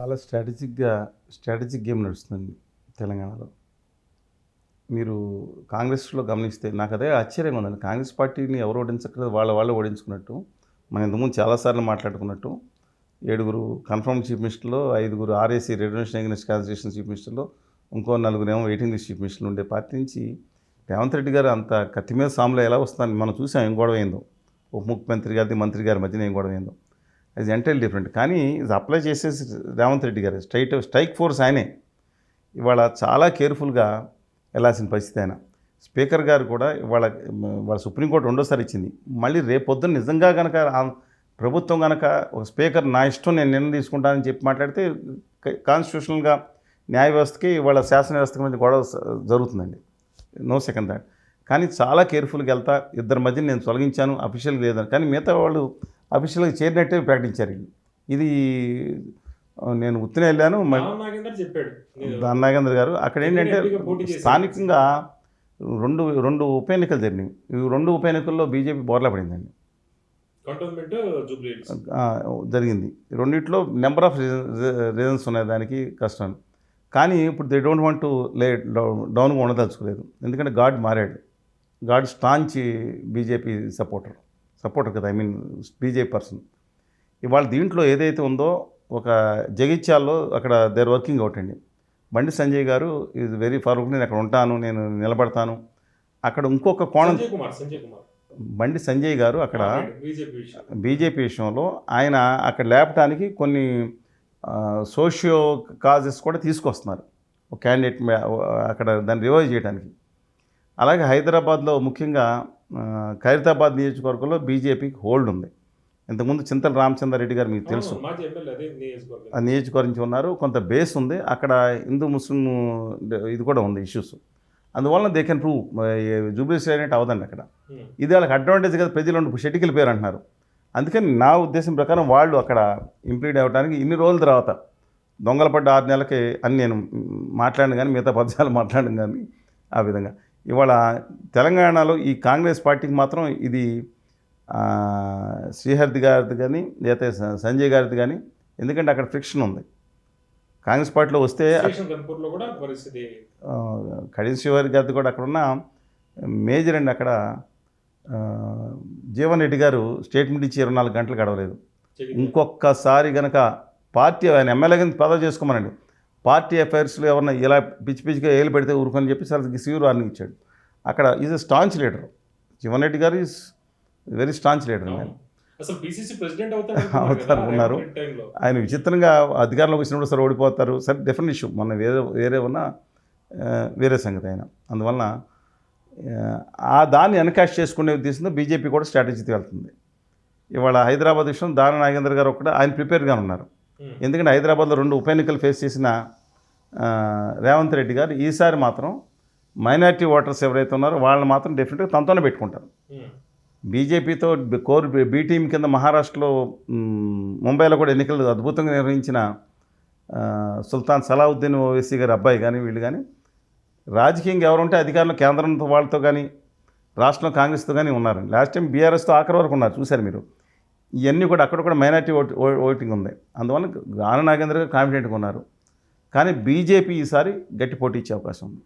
చాలా strategic game నడుస్తుంది తెలంగాణలో. మీరు కాంగ్రెస్‌లో గమనిస్తే నాకదే ఆశ్చర్యంగా ఉందండి. కాంగ్రెస్ పార్టీని ఎవరు ఓడించక్కర్లేదు. వాళ్ళే ఓడించుకున్నట్టు. మనం ఇంతకుముందు చాలా సార్లు మాట్లాడుకున్నట్టు 7 కన్ఫర్మ్ చీఫ్ మినిస్టర్‌లో, 5 RAC reservation against constitution chief మినిస్టర్‌లో, ఇంకో 4 వెయిటింగ్ లిస్ట్ చీఫ్ మినిస్టర్‌లు ఉండే పార్టీ నుంచి రేవంత్ రెడ్డి గారు అంత కత్తి మీద సాములో ఎలా వస్తుందని మనం చూసాం. ఏం గొడవ అయిందో. ఉప ముఖ్యమంత్రి గారిది, మంత్రి గారి మధ్యన ఏం గొడవ అయిందో. అది ఎంటైర్లీ డిఫరెంట్. కానీ ఇది అప్లై చేసేసి రేవంత్ రెడ్డి గారు స్ట్రైక్ ఫోర్స్ ఆయనే. ఇవాళ చాలా కేర్ఫుల్గా వెళ్ళాల్సిన పరిస్థితి ఆయన. స్పీకర్ గారు కూడా వాళ్ళ సుప్రీంకోర్టు రెండోసారి ఇచ్చింది. మళ్ళీ రేపొద్దున నిజంగా కనుక ప్రభుత్వం కనుక ఒక స్పీకర్ నా ఇష్టం నేను నిర్ణయం తీసుకుంటానని చెప్పి మాట్లాడితే కాన్స్టిట్యూషనల్గా న్యాయ వ్యవస్థకి వాళ్ళ శాసన వ్యవస్థకి మధ్య గొడవ జరుగుతుందండి. No second thought. కానీ చాలా కేర్ఫుల్గా వెళ్తా ఇద్దరి మధ్య నేను తొలగించాను అఫీషియల్గా లేదని. కానీ మిగతా వాళ్ళు అఫీషియల్గా చేరినట్టే ప్రకటించారు. ఇది నేను ఉత్తినే వెళ్ళాను. దాని నాగేంద్ర గారు అక్కడ ఏంటంటే స్థానికంగా రెండు ఉప ఎన్నికలు జరిగినాయి. ఈ 2 ఉప ఎన్నికల్లో బీజేపీ బోర్లా పడిందండి. జరిగింది. రెండిట్లో నెంబర్ ఆఫ్ రీజన్స్ ఉన్నాయి దానికి కష్టం. కానీ ఇప్పుడు దే డోంట్ వాంట్ టు లే డౌన్గా ఉండదలుచుకోలేదు. ఎందుకంటే గాడ్ మారాడు. గాడ్ స్టాంచ్ బీజేపీ సపోర్టర్ కదా, బీజేపీ పర్సన్. ఇవాళ దీంట్లో ఏదైతే ఉందో ఒక జగిత్యాల్లో అక్కడ దేర్ వర్కింగ్ అవుట్ అండి. బండి సంజయ్ గారు ఈజ్ వెరీ ఫార్వర్డ్. నేను అక్కడ ఉంటాను, నేను నిలబడతాను. అక్కడ ఇంకొక కోణం బండి సంజయ్ గారు అక్కడ బీజేపీ విషయంలో ఆయన అక్కడ లేపటానికి కొన్ని సోషియో కాజెస్ కూడా తీసుకొస్తున్నారు ఒక క్యాండిడేట్ అక్కడ దాన్ని రివైవ్ చేయడానికి. అలాగే హైదరాబాద్లో ముఖ్యంగా ఖైరతాబాద్ నియోజకవర్గంలో బీజేపీకి హోల్డ్ ఉంది. ఇంతకుముందు చింతల రామచంద్రారెడ్డి గారు మీకు తెలుసు, ఆ నియోజకవర్గం ఉన్నారు. కొంత బేస్ ఉంది అక్కడ. హిందూ ముస్లిం ఇది కూడా ఉంది ఇష్యూస్. అందువలన దే కెన్ ప్రూవ్ జూబ్లీ స్టేట్ అవదండి అక్కడ. ఇది వాళ్ళకి అడ్వాంటేజ్ కదా, ప్రజలు షెట్టికి వెళ్ళిపోయారు అంటున్నారు. అందుకని నా ఉద్దేశం ప్రకారం వాళ్ళు అక్కడ ఇంప్లీడ్ అవ్వడానికి ఇన్ని రోజుల తర్వాత దొంగల పడ్డ 6 నెలలకి అని నేను మాట్లాడిన కానీ మిగతా పద్యాలు మాట్లాడడం కానీ ఆ విధంగా. ఇవాళ తెలంగాణలో ఈ కాంగ్రెస్ పార్టీకి మాత్రం ఇది శ్రీహరి గారిది కానీ లేకపోతే సంజయ్ గారిది కానీ, ఎందుకంటే అక్కడ ఫ్రిక్షన్ ఉంది. కాంగ్రెస్ పార్టీలో వస్తే కడియం శ్రీహరి గారిది కూడా అక్కడ ఉన్న మేజర్ అండి. అక్కడ జీవన్ రెడ్డి గారు స్టేట్మెంట్ ఇచ్చి 24 గంటలు గడవలేదు. ఇంకొకసారి కనుక పార్టీ ఆయన ఎమ్మెల్యే కింద పదవి చేసుకోమనండి, పార్టీ అఫైర్స్లో ఎవరన్నా ఇలా పిచ్చిగా ఏలు పెడితే ఊరుకొని చెప్పి సార్ సివియర్ వార్నింగ్ ఇచ్చాడు. అక్కడ is a staunch leader. Jeevan Reddy గారు ఈజ్ వెరీ స్టాంచ్ లీడర్. అవుతారు ఉన్నారు. ఆయన విచిత్రంగా అధికారంలోకి వచ్చినప్పుడు సార్ ఓడిపోతారు. సరే డిఫరెంట్ ఇష్యూ, మన వేరే ఉన్న వేరే సంగతి ఆయన. అందువలన దాన్ని ఎన్కాష్ చేసుకునే ఉద్దేశంతో బీజేపీ కూడా స్ట్రాటజీకి వెళ్తుంది. ఇవాళ హైదరాబాద్ విషయం దాన నాగేంద్ర గారు ఒకటి ఆయన ప్రిపేర్గా ఉన్నారు. ఎందుకంటే హైదరాబాద్లో 2 ఉప ఎన్నికలు ఫేస్ చేసిన రేవంత్ రెడ్డి గారు ఈసారి మాత్రం మైనారిటీ ఓటర్స్ ఎవరైతే ఉన్నారో వాళ్ళని మాత్రం డెఫినెట్గా తనతోనే పెట్టుకుంటారు. బీజేపీతో కోర్ బీ టీం కింద మహారాష్ట్రలో ముంబైలో కూడా ఎన్నికలు అద్భుతంగా నిర్వహించిన సుల్తాన్ సలావుద్దీన్ ఓవైసీ గారి అబ్బాయి కానీ వీళ్ళు కానీ రాజకీయంగా ఎవరుంటే అధికారంలో కేంద్రంతో వాళ్ళతో కానీ రాష్ట్రంలో కాంగ్రెస్తో కానీ ఉన్నారండి. లాస్ట్ టైం బీఆర్ఎస్తో ఆఖరి వరకు ఉన్నారు, చూశారు మీరు. ఇవన్నీ కూడా అక్కడ కూడా మైనారిటీ ఓటింగ్ ఉంది. అందువల్ల దాన నాగేంద్ర గారు కాన్ఫిడెంట్గా ఉన్నారు. కానీ బీజేపీ ఈసారి గట్టి పోటీ ఇచ్చే అవకాశం ఉంది.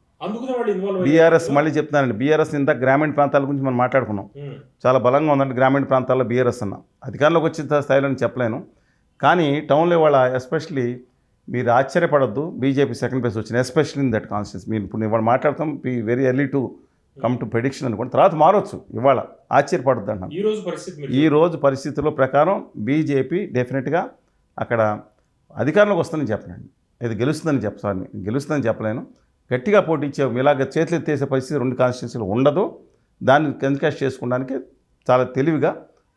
బీఆర్ఎస్ మళ్ళీ చెప్తున్నానండి, బీఆర్ఎస్ ఇంత గ్రామీణ ప్రాంతాల గురించి మనం మాట్లాడుకున్నాం. చాలా బలంగా ఉందండి గ్రామీణ ప్రాంతాల్లో బీఆర్ఎస్ అన్న. అధికారంలోకి వచ్చిన స్థాయిలో చెప్పలేను, కానీ టౌన్లో వాళ్ళ ఎస్పెషలీ మీరు ఆశ్చర్యపడద్దు, బీజేపీ సెకండ్ ప్లేస్ వచ్చింది, ఎస్పెషల్లీ ఇన్ దట్ కాన్స్టిట్యూన్సీ. మీరు ఇప్పుడు ఇవాళ మాట్లాడతాం very early to come to prediction అనుకోండి, తర్వాత మారవచ్చు. ఇవాళ ఆశ్చర్యపడద్దు అంటున్నాను. ఈ రోజు పరిస్థితుల ప్రకారం బీజేపీ డెఫినెట్గా అక్కడ అధికారంలోకి వస్తుందని చెప్పనండి. ఇది గెలుస్తుందని చెప్పలేను. గట్టిగా పోటీ ఇచ్చే ఇలాగ చేతులు ఎత్తేసే పరిస్థితి 2 కాన్స్టిట్యూన్సీలు ఉండదు. దాన్ని కన్కాస్ట్ చేసుకోవడానికి చాలా తెలివిగా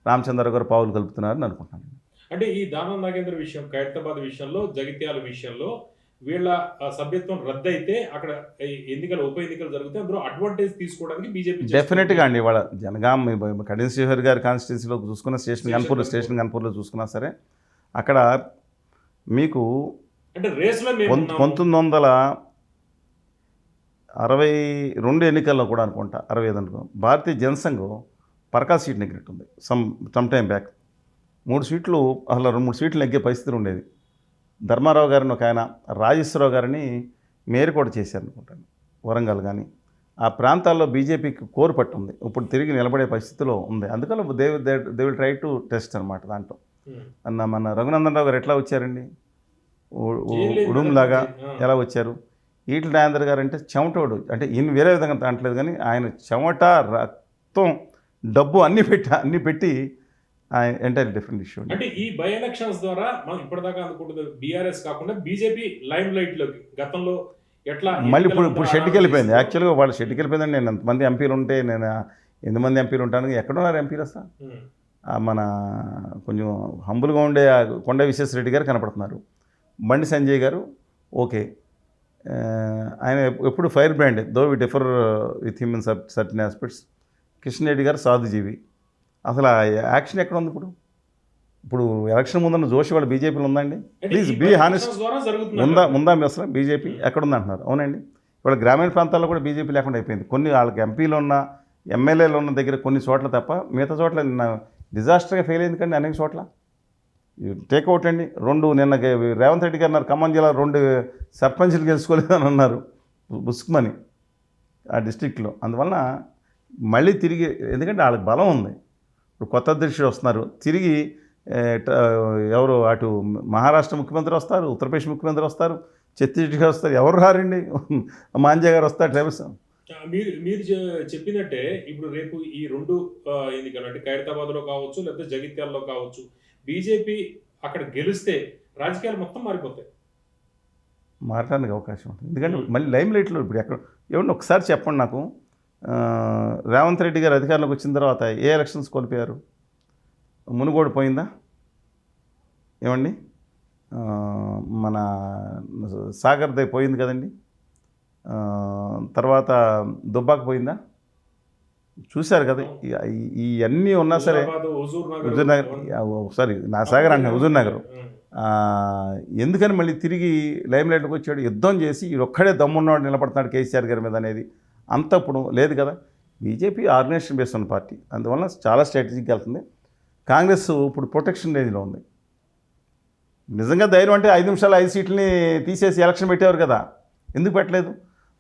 రామచంద్రరావు గారు పావులు కలుపుతున్నారని అనుకుంటున్నాను. అంటే ఈ దానం నాగేంద్ర విషయం, ఖైరతాబాద్ విషయంలో, జగిత్యాల విషయంలో వీళ్ళ సభ్యత్వం రద్దయితే అక్కడ ఉప ఎన్నికలు జరిగితే అందులో అడ్వాంటేజ్ తీసుకోవడానికి బీజేపీ డెఫినెట్గా అండి. వాళ్ళ జనగాం కడియం శ్రీహరి గారి కాన్స్టిట్యూన్సీలో చూసుకున్న స్టేషన్ కన్పూర్లో చూసుకున్నా సరే అక్కడ మీకు అంటే రేస్లో 1962 ఎన్నికల్లో కూడా అనుకుంటా 65 అనుకో భారతీయ జనసంఘ్ పరకా సీట్ నెగ్గినట్టుంది సమ్ టైమ్ బ్యాక్. 3 సీట్లు అసలు 2-3 సీట్లు నెగ్గే పరిస్థితి ఉండేది. ధర్మారావు గారిని ఒక ఆయన, రాజేశ్వరరావు గారిని మేయర్ కూడా చేశారు అనుకుంటాను, వరంగల్ కానీ. ఆ ప్రాంతాల్లో బీజేపీకి కోరు పట్టు ఉంది, ఇప్పుడు తిరిగి నిలబడే పరిస్థితిలో ఉంది. అందుకని they will try to test అనమాట దాంట్లో. మన రఘునందన్ రావు గారు ఎట్లా వచ్చారండి, ఉడుంలాగా ఎలా వచ్చారు. ఈటల రాజేందర్ గారు అంటే చెమటోడు, అంటే ఈయన వేరే విధంగా అంటలేదు కానీ ఆయన చెమట, రక్తం, డబ్బు అన్నీ పెట్టి ఆయన ఎంటైర్ డిఫరెంట్ ఇష్యూ. అంటే ఈ బై ఎలక్షన్స్ ద్వారా మనం ఇప్పటిదాకా అనుకుంటుంది బీఆర్ఎస్ కాకుండా బీజేపీ లైమ్ లైట్ లోకి గతంలో ఎట్లా మళ్ళీ ఇప్పుడు షెడ్కి వెళ్ళిపోయింది. యాక్చువల్గా వాళ్ళు షెడ్కి వెళ్ళిపోయిందండి. నేను ఎంతమంది ఎంపీలు ఉంటే నేను 8 ఎంపీలు ఉంటాను, ఎక్కడున్నారు ఎంపీలు అసలు? మన కొంచెం హంబుల్గా ఉండే కొండ విశ్వేశ్వరరెడ్డి గారు కనపడుతున్నారు, బండి సంజయ్ గారు ఓకే, ఆయన ఎప్పుడు fire brand, though we differ with him in certain aspects. Kishan Reddy garu సాధుజీవి. అసలు ఆ యాక్షన్ ఎక్కడ ఉంది ఇప్పుడు ఎలక్షన్ ముందున్న జోషి వాళ్ళు బీజేపీలో ఉందండి? Please be honest. ఉందా మీ అసలు బీజేపీ ఎక్కడుంది అంటున్నారు? అవునండి, ఇవాళ గ్రామీణ ప్రాంతాల్లో కూడా బీజేపీ లేకుండా అయిపోయింది. కొన్ని వాళ్ళకి ఎంపీలు ఉన్న, ఎమ్మెల్యేలు ఉన్న దగ్గర కొన్ని చోట్ల తప్ప మిగతా చోట్ల డిజాస్టర్గా ఫెయిల్ అయింది కండి అనేక చోట్ల. టేక్అవుట్ అండి. నిన్న రేవంత్ రెడ్డి గారు అన్నారు ఖమ్మం జిల్లా 2 సర్పంచ్లు గెలుచుకోలేదు అని అన్నారు, బుస్కుమని ఆ డిస్టిక్లో. అందువలన మళ్ళీ తిరిగి, ఎందుకంటే వాళ్ళకి బలం ఉంది. ఇప్పుడు కొత్త అధ్యక్షుడు వస్తున్నారు, తిరిగి ఎవరు అటు మహారాష్ట్ర ముఖ్యమంత్రి వస్తారు, ఉత్తరప్రదేశ్ ముఖ్యమంత్రి వస్తారు, ఛత్తీస్గఢ్ వస్తారు, ఎవరు రారండి, మాంజా గారు వస్తారు, ట్రైబల్స్. మీరు చెప్పినట్టే ఇప్పుడు రేపు ఈ 2 ఎన్నికలు అంటే ఖైరతాబాద్లో కావచ్చు లేకపోతే జగిత్యాలలో కావచ్చు, బీజేపీ అక్కడ గెలిస్తే రాజకీయాలు మొత్తం మారిపోతాయి, మారడానికి అవకాశం ఉంటుంది. ఎందుకంటే మళ్ళీ లైమ్ లైట్లో ఇప్పుడు ఎక్కడ ఏమన్నా ఒకసారి చెప్పండి నాకు, రేవంత్ రెడ్డి గారు అధికారంలోకి వచ్చిన తర్వాత ఏ ఎలక్షన్స్ కోల్పోయారు? మునుగోడు పోయిందా ఏమండి? మన సాగర్దే పోయింది కదండి. తర్వాత దుబ్బాక పోయిందా? చూశారు కదా. ఇవన్నీ ఉన్నా సరే, హుజూర్ నగర్, సారీ నా సాగర్ అంటే హుజూర్ నగర్. ఎందుకని మళ్ళీ తిరిగి లైమ్ లైట్కి వచ్చాడు? యుద్ధం చేసి ఒక్కడే దమ్మున్నవాడు నిలబడుతున్నాడు కేసీఆర్ గారి మీద అనేది అంత ఇప్పుడు లేదు కదా. బీజేపీ ఆర్గనైజేషన్ బేస్డ్ ఉన్న పార్టీ, అందువల్ల చాలా స్ట్రాటజీకి వెళ్తుంది. కాంగ్రెస్ ఇప్పుడు ప్రొటెక్షన్ రేంజ్లో ఉంది. నిజంగా ధైర్యం అంటే 5 నిమిషాలు 5 సీట్లని తీసేసి ఎలక్షన్ పెట్టేవారు కదా, ఎందుకు పెట్టలేదు?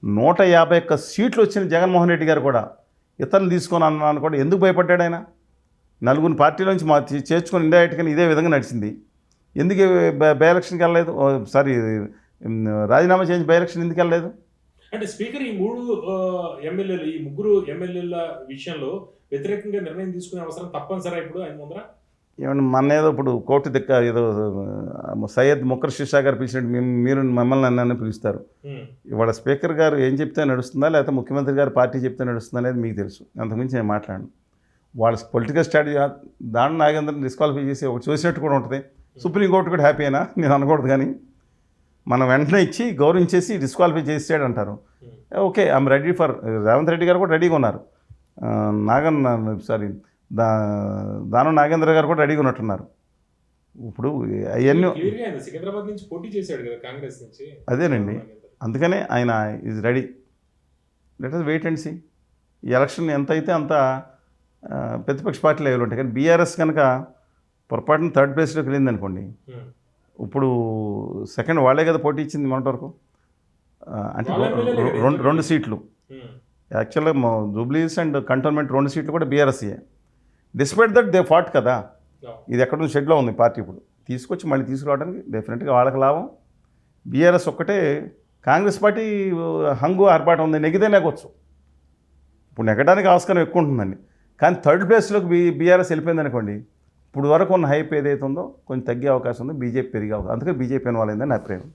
151 సీట్లు వచ్చిన జగన్మోహన్ రెడ్డి గారు కూడా ఇతరులు తీసుకొని అన్నాను కూడా ఎందుకు భయపడ్డాడు ఆయన? 4 పార్టీలోంచి చేర్చుకొని ఇండైరెక్ట్గా ఇదే విధంగా నడిచింది. ఎందుకు బై ఎలక్షన్కి వెళ్ళలేదు? సారీ, రాజీనామా చేసి బై ఎలక్షన్ ఎందుకు వెళ్ళలేదు? అంటే స్పీకర్ ఈ 3 ఎమ్మెల్యేల విషయంలో వ్యతిరేకంగా నిర్ణయం తీసుకునే అవసరం తప్పనిసరి ఇప్పుడు ఆయన ముందర. ఏమన్నా మన ఏదో ఇప్పుడు కోర్టు ఏదో సయ్యద్ ముఖర్ షిషా గారు పిలిచినట్టు మీరు మమ్మల్ని నన్ను పిలుస్తారు. ఇవాళ స్పీకర్ గారు ఏం చెప్తే నడుస్తుందా, లేకపోతే ముఖ్యమంత్రి గారు పార్టీ చెప్తే నడుస్తుందా అనేది మీకు తెలుసు. అంతకుమించి నేను మాట్లాడను. వాళ్ళ పొలిటికల్ స్ట్రాటజీ దాని నాగేంద్రని డిస్క్వాలిఫై చేసి ఒకటి చూసినట్టు కూడా ఉంటుంది. సుప్రీంకోర్టు కూడా హ్యాపీ అయినా నేను అనకూడదు, కానీ మనం వెంటనే ఇచ్చి గౌరవించేసి డిస్క్వాలిఫై చేసాడు అంటారు. Okay, I'm ready for. Revanth Reddy గారు కూడా రెడీగా ఉన్నారు. దానం నాగేంద్ర గారు కూడా రెడీగా ఉన్నట్టున్నారు. ఇప్పుడు అవన్నీ సికింద్రాబాద్ నుంచి పోటీ చేశాడు కదా కాంగ్రెస్ నుంచి. అదేనండి, అందుకనే ఆయన is ready. Let us wait and see. ఈ ఎలక్షన్ ఎంత అయితే అంత ప్రతిపక్ష పార్టీలు ఏవి ఉంటాయి. కానీ బీఆర్ఎస్ కనుక పొరపాటున 3rd ప్లేస్లోకి వెళ్ళింది అనుకోండి, ఇప్పుడు 2nd వాళ్ళే కదా పోటీ ఇచ్చింది మొన్నటి వరకు. అంటే 2 సీట్లు యాక్చువల్గా జూబ్లీస్ అండ్ కంటోన్మెంట్ 2 సీట్లు కూడా బీఆర్ఎస్ఏ. డిస్పైట్ దట్ దే ఫాట్ కదా. ఇది ఎక్కడ షెడ్లో ఉంది పార్టీ, ఇప్పుడు తీసుకొచ్చి మళ్ళీ తీసుకురావడానికి డెఫినెట్గా వాళ్ళకి లాభం. బీఆర్ఎస్ ఒక్కటే, కాంగ్రెస్ పార్టీ హంగు ఆర్పాటు ఉంది, నెగితే నెగ్గొచ్చు. ఇప్పుడు నెగ్గడానికి ఆస్కారం ఎక్కువ ఉంటుందండి. కానీ 3rd ప్లేస్లోకి బీఆర్ఎస్ వెళ్ళిపోయింది అనుకోండి, ఇప్పుడు వరకు ఉన్న హైప్ ఏదైతే ఉందో కొంచెం తగ్గే అవకాశం ఉంది, బీజేపీ పెరిగే అవకాశం. అందుకే బీజేపీ వాళ్ళైందని నా అభిప్రాయం.